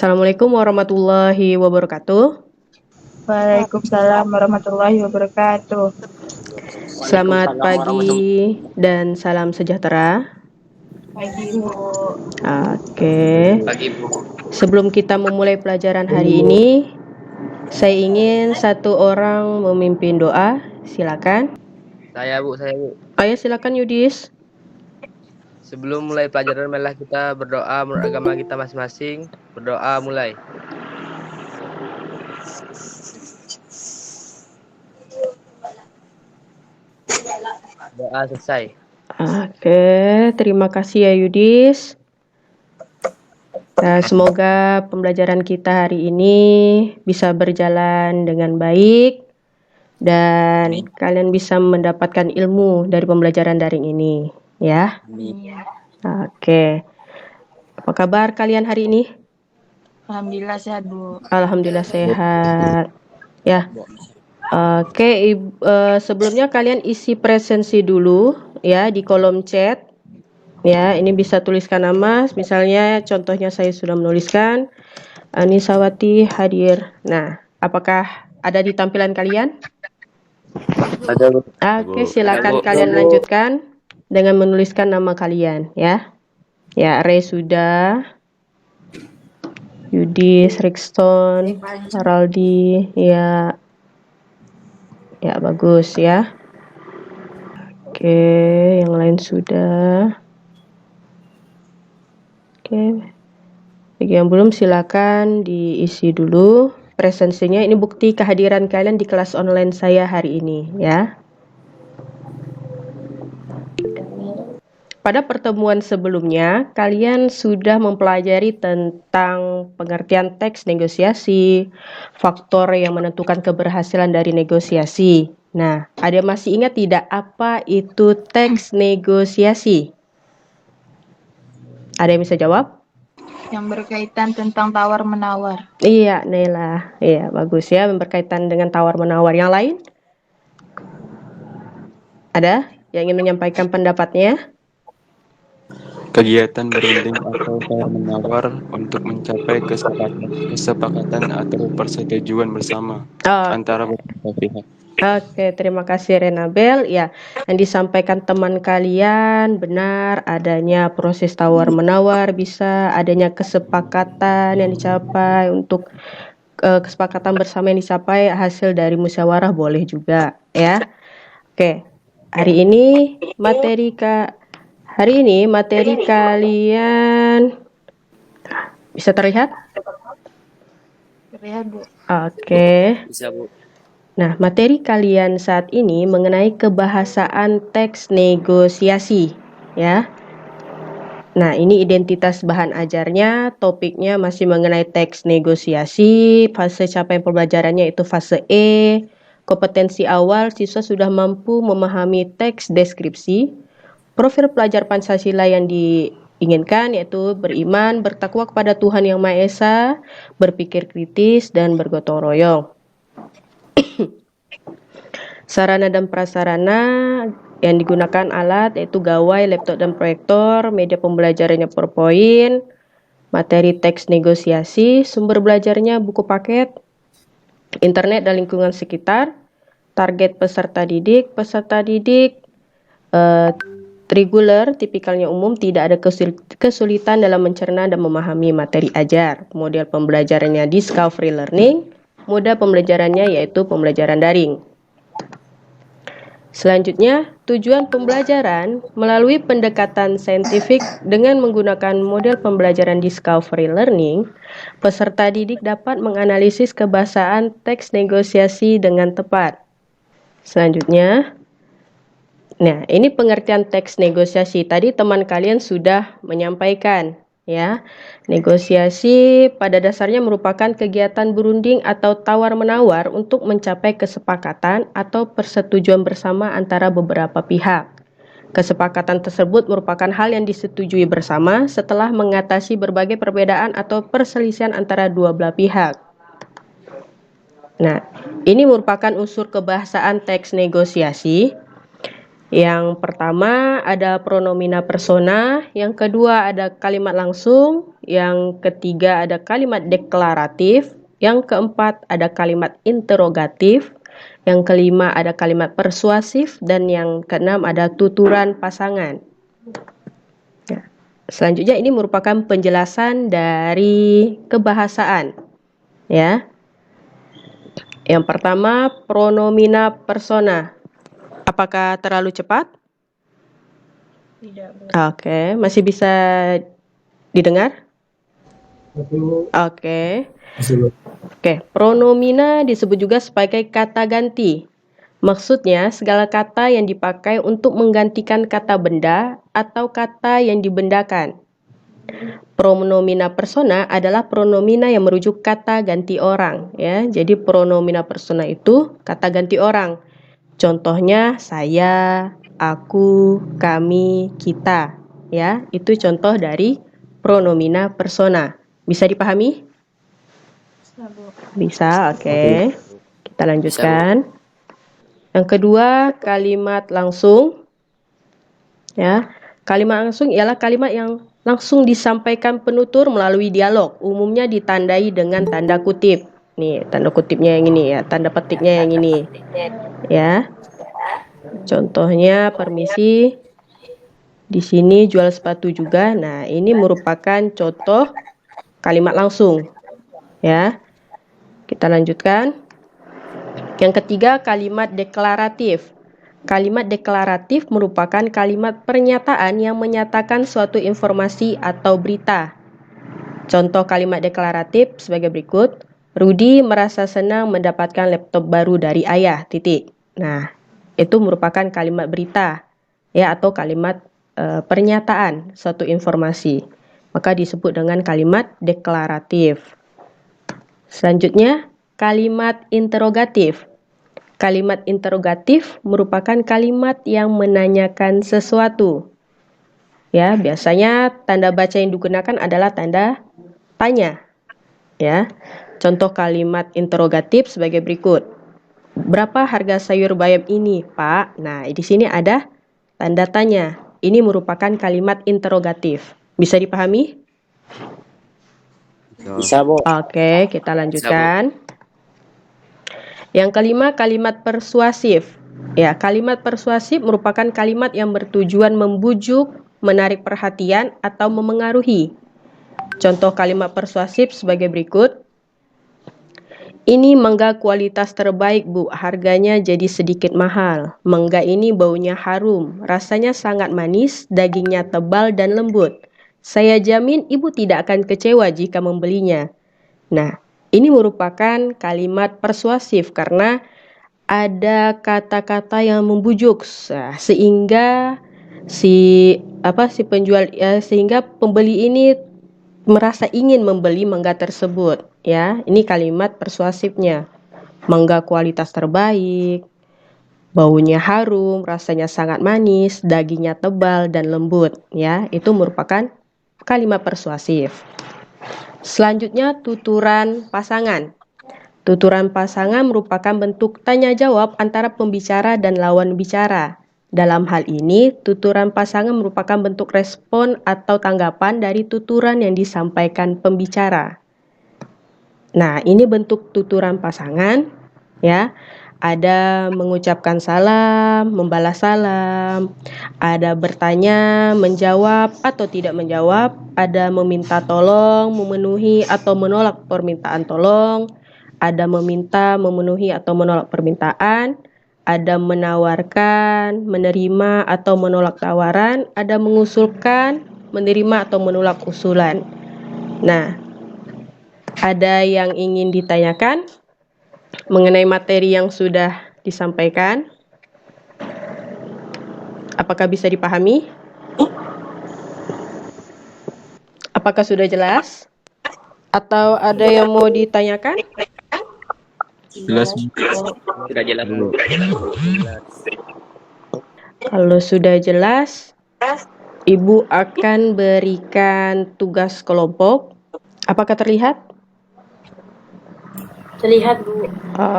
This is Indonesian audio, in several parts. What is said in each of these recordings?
Assalamualaikum warahmatullahi wabarakatuh. Waalaikumsalam warahmatullahi wabarakatuh. Selamat pagi dan salam sejahtera. Pagi, Bu. Oke. Sebelum kita memulai pelajaran hari ini, saya ingin satu orang memimpin doa. Silakan. Saya Bu. Ayo silakan Yudis. Sebelum mulai pelajaran, marilah kita berdoa menurut agama kita masing-masing. Berdoa mulai. Doa selesai. Oke, terima kasih ya Yudis. Nah, semoga pembelajaran kita hari ini bisa berjalan dengan baik dan kalian bisa mendapatkan ilmu dari pembelajaran daring ini, ya. Oke. Apa kabar kalian hari ini? Alhamdulillah sehat, Bu. Alhamdulillah sehat. Ya. Oke, sebelumnya kalian isi presensi dulu ya di kolom chat. Ya, ini bisa tuliskan nama, misalnya contohnya saya sudah menuliskan Anisawati hadir. Nah, apakah ada di tampilan kalian? Ada Bu. Oke, silakan kalian lanjutkan dengan menuliskan nama kalian ya. Ya, Ray sudah, Yudis, Rikston, Haraldi, ya. Ya, bagus ya. Oke, yang lain sudah. Oke. Bagi yang belum silakan diisi dulu presensinya. Ini bukti kehadiran kalian di kelas online saya hari ini ya. Pada pertemuan sebelumnya, kalian sudah mempelajari tentang pengertian teks negosiasi, faktor yang menentukan keberhasilan dari negosiasi. Nah, ada masih ingat tidak apa itu teks negosiasi? Ada yang bisa jawab? Yang berkaitan tentang tawar-menawar. Iya, Nela. Iya, bagus ya, berkaitan dengan tawar-menawar. Yang lain? Ada yang ingin menyampaikan pendapatnya? Kegiatan berunding atau tawar-menawar untuk mencapai kesepakatan atau persetujuan bersama antara beberapa pihak. Oke, terima kasih Renabel. Ya, yang disampaikan teman kalian benar, adanya proses tawar-menawar, bisa adanya kesepakatan yang dicapai untuk kesepakatan bersama yang dicapai hasil dari musyawarah boleh juga ya. Oke, hari ini materi kalian bisa terlihat? Terlihat, Bu. Oke. Bisa Bu. Nah, materi kalian saat ini mengenai kebahasaan teks negosiasi, ya. Nah, ini identitas bahan ajarnya, topiknya masih mengenai teks negosiasi, fase capaian pembelajarannya itu fase E, kompetensi awal siswa sudah mampu memahami teks deskripsi, profil pelajar Pancasila yang diinginkan yaitu beriman, bertakwa kepada Tuhan Yang Maha Esa, berpikir kritis, dan bergotong royong. Sarana dan prasarana yang digunakan alat yaitu gawai, laptop, dan proyektor, media pembelajarannya PowerPoint, materi teks negosiasi, sumber belajarnya buku paket, internet dan lingkungan sekitar, target peserta didik reguler, tipikalnya umum, tidak ada kesulitan dalam mencerna dan memahami materi ajar. Model pembelajarannya discovery learning, moda pembelajarannya yaitu pembelajaran daring. Selanjutnya, tujuan pembelajaran melalui pendekatan saintifik dengan menggunakan model pembelajaran discovery learning, peserta didik dapat menganalisis kebahasaan teks negosiasi dengan tepat. Selanjutnya, nah ini pengertian teks negosiasi. Tadi teman kalian sudah menyampaikan. Ya, negosiasi pada dasarnya merupakan kegiatan berunding atau tawar-menawar untuk mencapai kesepakatan atau persetujuan bersama antara beberapa pihak. Kesepakatan tersebut merupakan hal yang disetujui bersama setelah mengatasi berbagai perbedaan atau perselisihan antara dua belah pihak. Nah, ini merupakan unsur kebahasaan teks negosiasi. Yang pertama ada pronomina persona, yang kedua ada kalimat langsung, yang ketiga ada kalimat deklaratif, yang keempat ada kalimat interrogatif, yang kelima ada kalimat persuasif, dan yang keenam ada tuturan pasangan. Ya. Selanjutnya ini merupakan penjelasan dari kebahasaan. Ya. Yang pertama pronomina persona. Apakah terlalu cepat? Tidak, Bu. Oke, masih bisa didengar? Oke. Oke, pronomina disebut juga sebagai kata ganti. Maksudnya, segala kata yang dipakai untuk menggantikan kata benda atau kata yang dibendakan. Pronomina persona adalah pronomina yang merujuk kata ganti orang, ya. Jadi pronomina persona itu kata ganti orang. Contohnya saya, aku, kami, kita, ya. Itu contoh dari pronomina persona. Bisa dipahami? Bisa, Bu. Bisa, oke. Kita lanjutkan. Yang kedua, kalimat langsung. Ya, kalimat langsung ialah kalimat yang langsung disampaikan penutur melalui dialog. Umumnya ditandai dengan tanda kutip. Nih, tanda kutipnya yang ini ya, tanda petiknya yang ini. Ya. Contohnya permisi. Di sini jual sepatu juga. Nah, ini merupakan contoh kalimat langsung. Ya. Kita lanjutkan. Yang ketiga, kalimat deklaratif. Kalimat deklaratif merupakan kalimat pernyataan yang menyatakan suatu informasi atau berita. Contoh kalimat deklaratif sebagai berikut. Rudi merasa senang mendapatkan laptop baru dari ayah, titik. Nah, itu merupakan kalimat berita, ya, atau kalimat pernyataan suatu informasi. Maka disebut dengan kalimat deklaratif. Selanjutnya, kalimat interrogatif. Kalimat interrogatif merupakan kalimat yang menanyakan sesuatu. Ya, biasanya tanda baca yang digunakan adalah tanda tanya. Ya. Contoh kalimat interrogatif sebagai berikut. Berapa harga sayur bayam ini, Pak? Nah, di sini ada tanda tanya. Ini merupakan kalimat interrogatif. Bisa dipahami? Bisa, Bu. Oke, kita lanjutkan. Yang kelima, kalimat persuasif. Ya, kalimat persuasif merupakan kalimat yang bertujuan membujuk, menarik perhatian, atau memengaruhi. Contoh kalimat persuasif sebagai berikut. Ini mangga kualitas terbaik, Bu. Harganya jadi sedikit mahal. Mangga ini baunya harum, rasanya sangat manis, dagingnya tebal dan lembut. Saya jamin Ibu tidak akan kecewa jika membelinya. Nah, ini merupakan kalimat persuasif karena ada kata-kata yang membujuk sehingga sehingga pembeli ini merasa ingin membeli mangga tersebut, ya. Ini kalimat persuasifnya. Mangga kualitas terbaik, baunya harum, rasanya sangat manis, dagingnya tebal dan lembut, ya. Itu merupakan kalimat persuasif. Selanjutnya, tuturan pasangan. Tuturan pasangan merupakan bentuk tanya jawab antara pembicara dan lawan bicara. Dalam hal ini, tuturan pasangan merupakan bentuk respon atau tanggapan dari tuturan yang disampaikan pembicara. Nah, ini bentuk tuturan pasangan, ya. Ada mengucapkan salam, membalas salam, ada bertanya, menjawab atau tidak menjawab, ada meminta tolong, memenuhi atau menolak permintaan tolong, ada meminta, memenuhi atau menolak permintaan, ada menawarkan, menerima atau menolak tawaran, ada mengusulkan, menerima atau menolak usulan. Nah, ada yang ingin ditanyakan mengenai materi yang sudah disampaikan? Apakah bisa dipahami? Apakah sudah jelas? Atau ada yang mau ditanyakan? Jelas. Sudah jelas, Bu. Kalau sudah jelas, Ibu akan berikan tugas kelompok. Apakah terlihat? Terlihat, Bu.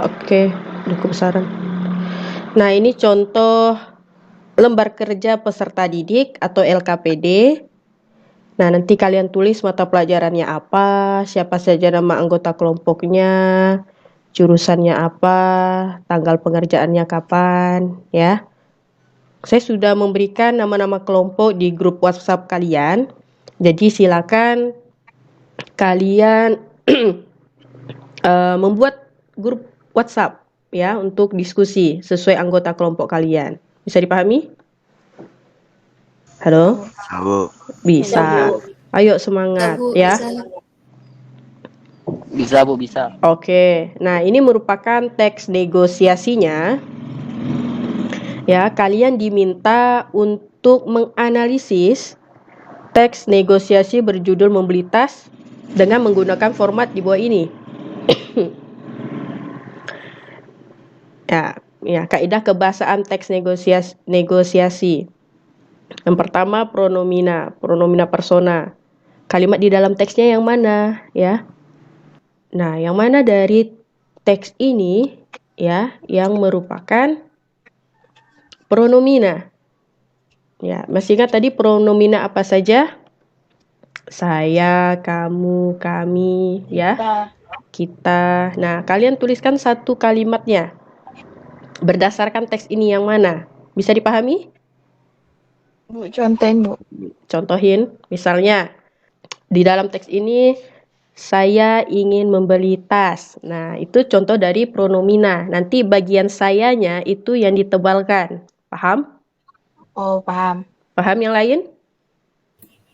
Oke, cukup saran. Nah, ini contoh lembar kerja peserta didik atau LKPD. Nah, nanti kalian tulis mata pelajarannya apa, siapa saja nama anggota kelompoknya, jurusannya apa, tanggal pengerjaannya kapan, ya. Saya sudah memberikan nama-nama kelompok di grup WhatsApp kalian. Jadi silakan kalian membuat grup WhatsApp ya untuk diskusi sesuai anggota kelompok kalian. Bisa dipahami? Halo? Bisa. Ayo semangat ya. Bisa, Bu, bisa. Oke. Nah, ini merupakan teks negosiasinya. Ya, kalian diminta untuk menganalisis teks negosiasi berjudul membeli tas dengan menggunakan format di bawah ini. Ya, kaidah kebahasaan teks negosiasi. Yang pertama pronomina persona. Kalimat di dalam teksnya yang mana, ya? Nah, yang mana dari teks ini ya yang merupakan pronomina? Ya, masih ingat tadi pronomina apa saja? Saya, kamu, kami, ya. Kita. Nah, kalian tuliskan satu kalimatnya. Berdasarkan teks ini yang mana? Bisa dipahami? Bu, contohin, Bu. Contohin, misalnya di dalam teks ini saya ingin membeli tas. Nah, itu contoh dari pronomina. Nanti bagian sayanya itu yang ditebalkan. Paham? Oh, paham. Paham yang lain?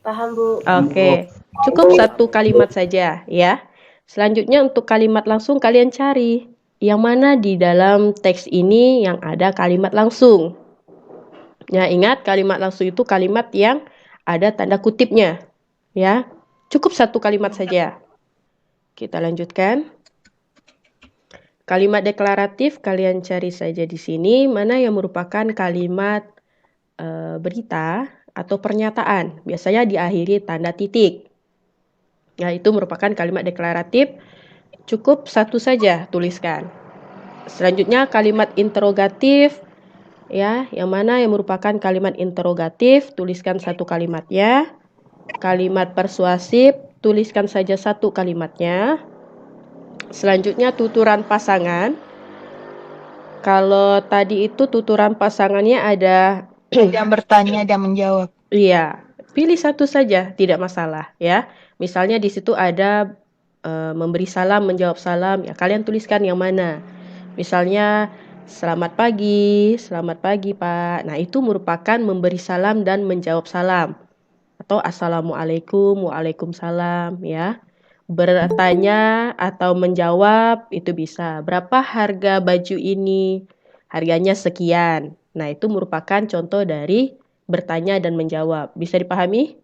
Paham, Bu. Oke. Cukup satu kalimat saja ya. Selanjutnya untuk kalimat langsung kalian cari yang mana di dalam teks ini yang ada kalimat langsung. Ya, ingat kalimat langsung itu kalimat yang ada tanda kutipnya. Ya. Cukup satu kalimat saja. Kita lanjutkan. Kalimat deklaratif kalian cari saja di sini mana yang merupakan kalimat berita atau pernyataan. Biasanya diakhiri tanda titik. Nah, itu merupakan kalimat deklaratif. Cukup satu saja tuliskan. Selanjutnya kalimat interrogatif. Ya, yang mana yang merupakan kalimat interrogatif, tuliskan satu kalimatnya. Kalimat persuasif, tuliskan saja satu kalimatnya. Selanjutnya tuturan pasangan. Kalau tadi itu tuturan pasangannya ada yang bertanya dan menjawab. Iya, pilih satu saja, tidak masalah ya. Misalnya di situ ada memberi salam, menjawab salam, ya kalian tuliskan yang mana. Misalnya selamat pagi Pak. Nah, itu merupakan memberi salam dan menjawab salam. Atau assalamualaikum, waalaikumsalam ya. Bertanya atau menjawab itu bisa. Berapa harga baju ini? Harganya sekian. Nah, itu merupakan contoh dari bertanya dan menjawab. Bisa dipahami?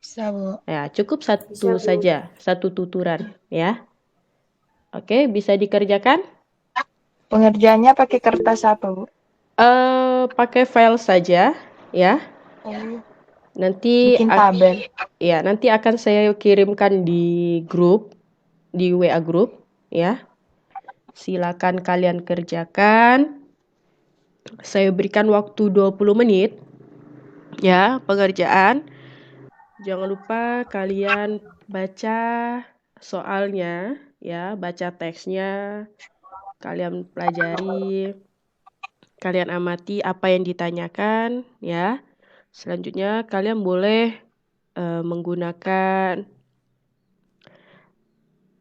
Bisa, Bu. Ya, cukup satu saja, satu tuturan ya. Oke, bisa dikerjakan? Pengerjaannya pakai kertas apa, Bu? Pakai file saja ya. Nanti bikin tabel. Ya, nanti akan saya kirimkan di grup, di WA grup ya. Silakan kalian kerjakan. Saya berikan waktu 20 menit ya pengerjaan. Jangan lupa kalian baca soalnya ya, baca teksnya. Kalian pelajari, kalian amati apa yang ditanyakan ya. Selanjutnya kalian boleh menggunakan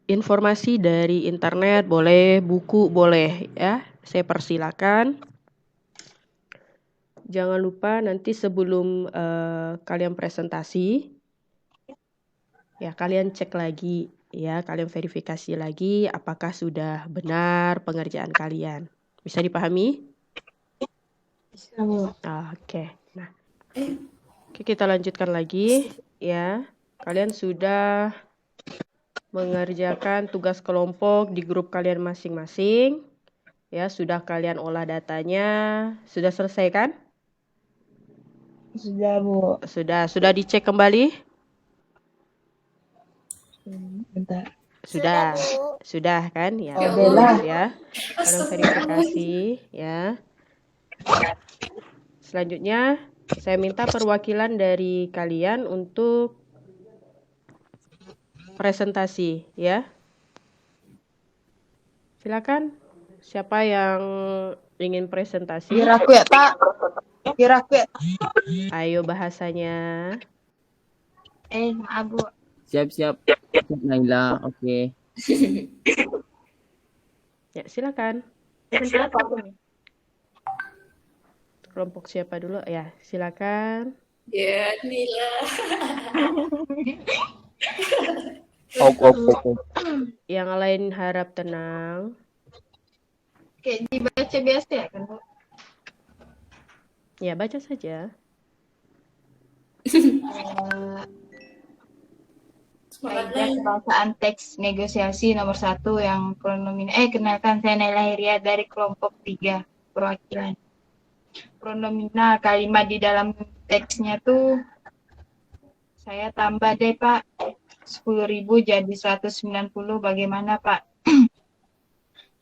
informasi dari internet, boleh buku, boleh ya. Saya persilakan. Jangan lupa nanti sebelum kalian presentasi, ya kalian cek lagi ya, kalian verifikasi lagi apakah sudah benar pengerjaan kalian. Bisa dipahami? Bisa, Bu. Oke. Nah, oke, kita lanjutkan lagi ya. Kalian sudah mengerjakan tugas kelompok di grup kalian masing-masing. Ya, sudah kalian olah datanya. Sudah selesai kan? Sudah, Bu. Sudah dicek kembali? Bentar. Sudah kan? Ya. Bella. Ya. Kalian verifikasi ya. selanjutnya saya minta perwakilan dari kalian untuk presentasi ya. Silakan. Siapa yang ingin presentasi? Biar aku ya, Pak. Biar aku ya. Ayo bahasanya. Maaf, Bu. Siap. Naila, oke. Ya, silakan. Kelompok siapa dulu? Ya, silakan. Ya, Nila. Yang lain harap tenang. Kayak dibaca biasa ya kan, Bu? Ya, baca saja. Kaidah kebahasaan teks negosiasi nomor 1 yang pronomin. Kenalkan, saya Naila Hiria dari kelompok 3 perwakilan. Pronomina kalimat di dalam teksnya tuh saya tambah deh, Pak. 10.000 jadi 190, bagaimana, Pak?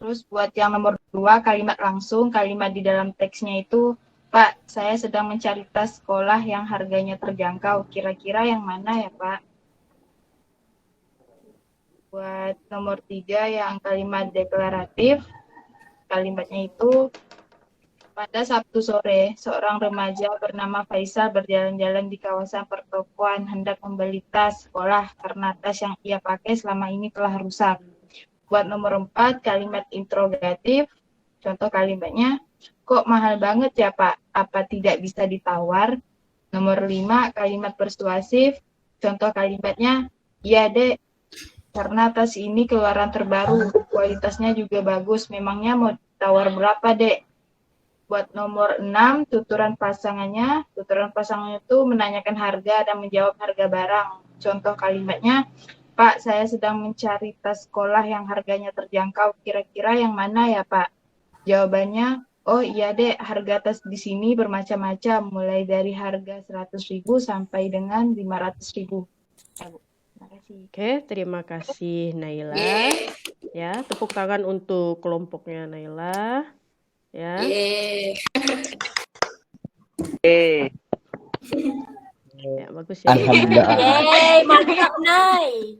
Terus buat yang nomor 2 kalimat langsung, kalimat di dalam teksnya itu, Pak, saya sedang mencari tas sekolah yang harganya terjangkau. Kira-kira yang mana ya, Pak? Buat nomor 3 yang kalimat deklaratif, kalimatnya itu, pada Sabtu sore, seorang remaja bernama Faisal berjalan-jalan di kawasan pertokoan hendak membeli tas sekolah karena tas yang ia pakai selama ini telah rusak. Buat nomor 4, kalimat interrogatif, contoh kalimatnya, kok mahal banget ya Pak, apa tidak bisa ditawar? Nomor 5, kalimat persuasif, contoh kalimatnya, iya dek, karena tas ini keluaran terbaru, kualitasnya juga bagus, memangnya mau tawar berapa dek? Buat nomor 6, tuturan pasangannya itu menanyakan harga dan menjawab harga barang. Contoh kalimatnya, Pak, saya sedang mencari tas sekolah yang harganya terjangkau, kira-kira yang mana ya Pak? Jawabannya, oh iya dek, harga tas di sini bermacam-macam, mulai dari harga 100.000 sampai dengan 500.000. Ya, Bu. Terima kasih. Oke, terima kasih Naila. Ya, tepuk tangan untuk kelompoknya Naila. Ya. Ya, bagus ya. Alhamdulillah. Mantap, Nay.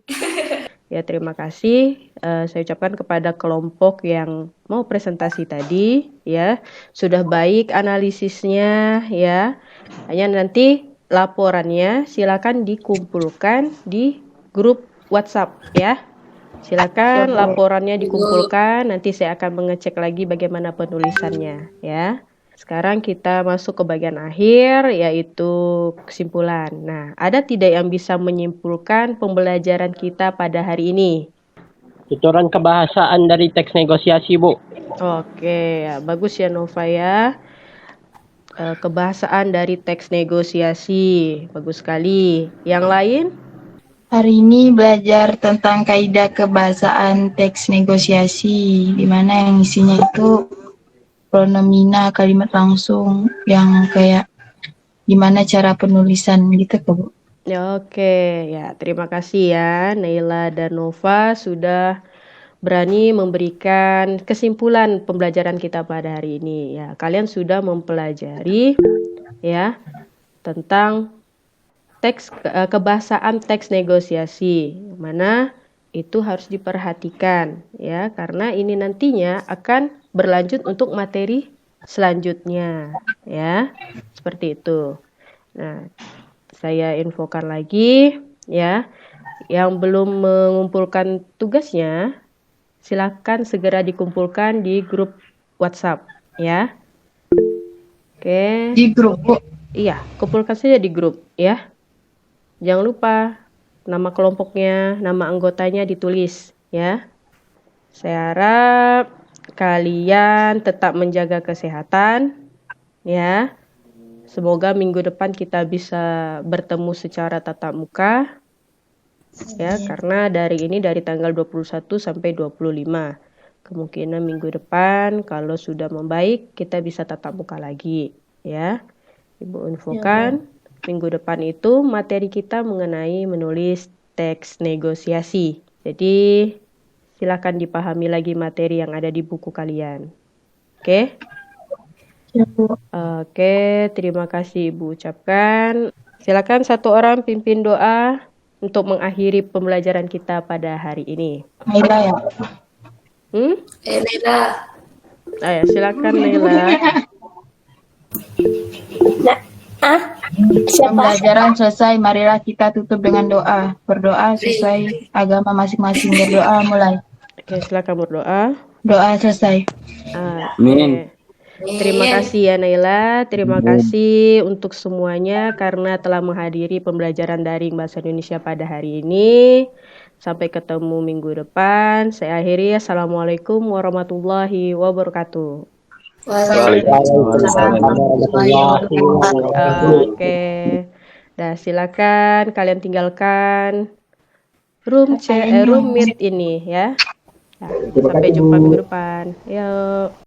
Ya, terima kasih. Saya ucapkan kepada kelompok yang mau presentasi tadi, ya, sudah baik analisisnya, ya. Hanya nanti laporannya silakan dikumpulkan di grup WhatsApp, ya. Silakan laporannya dikumpulkan, nanti saya akan mengecek lagi bagaimana penulisannya, ya. Sekarang kita masuk ke bagian akhir, yaitu kesimpulan. Nah, ada tidak yang bisa menyimpulkan pembelajaran kita pada hari ini? Tuturan kebahasaan dari teks negosiasi, Bu. Oke, ya, bagus ya Nova ya. Kebahasaan dari teks negosiasi, bagus sekali. Yang lain? Hari ini belajar tentang kaidah kebahasaan teks negosiasi, di mana yang isinya itu pronomina, kalimat langsung, yang kayak gimana cara penulisan gitu, Bu. Oke, ya terima kasih ya Naila dan Nova sudah berani memberikan kesimpulan pembelajaran kita pada hari ini. Ya, kalian sudah mempelajari ya tentang kebahasaan teks negosiasi, mana itu harus diperhatikan ya, karena ini nantinya akan berlanjut untuk materi selanjutnya ya, seperti itu. Nah, saya infokan lagi ya, yang belum mengumpulkan tugasnya silakan segera dikumpulkan di grup WhatsApp ya. Oke. Di grup, Bu. Iya, kumpulkan saja di grup ya. Jangan lupa nama kelompoknya, nama anggotanya ditulis ya. Saya harap kalian tetap menjaga kesehatan ya. Semoga minggu depan kita bisa bertemu secara tatap muka ya, karena dari tanggal 21 sampai 25. Kemungkinan minggu depan kalau sudah membaik kita bisa tatap muka lagi ya. Ibu infokan minggu depan itu materi kita mengenai menulis teks negosiasi. Jadi silakan dipahami lagi materi yang ada di buku kalian. Oke? Ya, Bu. Oke, terima kasih Ibu ucapkan. Silakan satu orang pimpin doa untuk mengakhiri pembelajaran kita pada hari ini. Naila ya. Naila. Ayo, silakan Naila. Pembelajaran selesai, marilah kita tutup dengan doa. Berdoa sesuai agama masing-masing. Berdoa mulai. Oke, silakan berdoa. Doa selesai. Amin. Terima kasih ya Naila, terima kasih untuk semuanya karena telah menghadiri pembelajaran daring Bahasa Indonesia pada hari ini. Sampai ketemu minggu depan. Saya akhiri. Assalamualaikum warahmatullahi wabarakatuh. Oke. Nah, silakan kalian tinggalkan room meet ini ya. Sampai jumpa minggu depan. Yuk.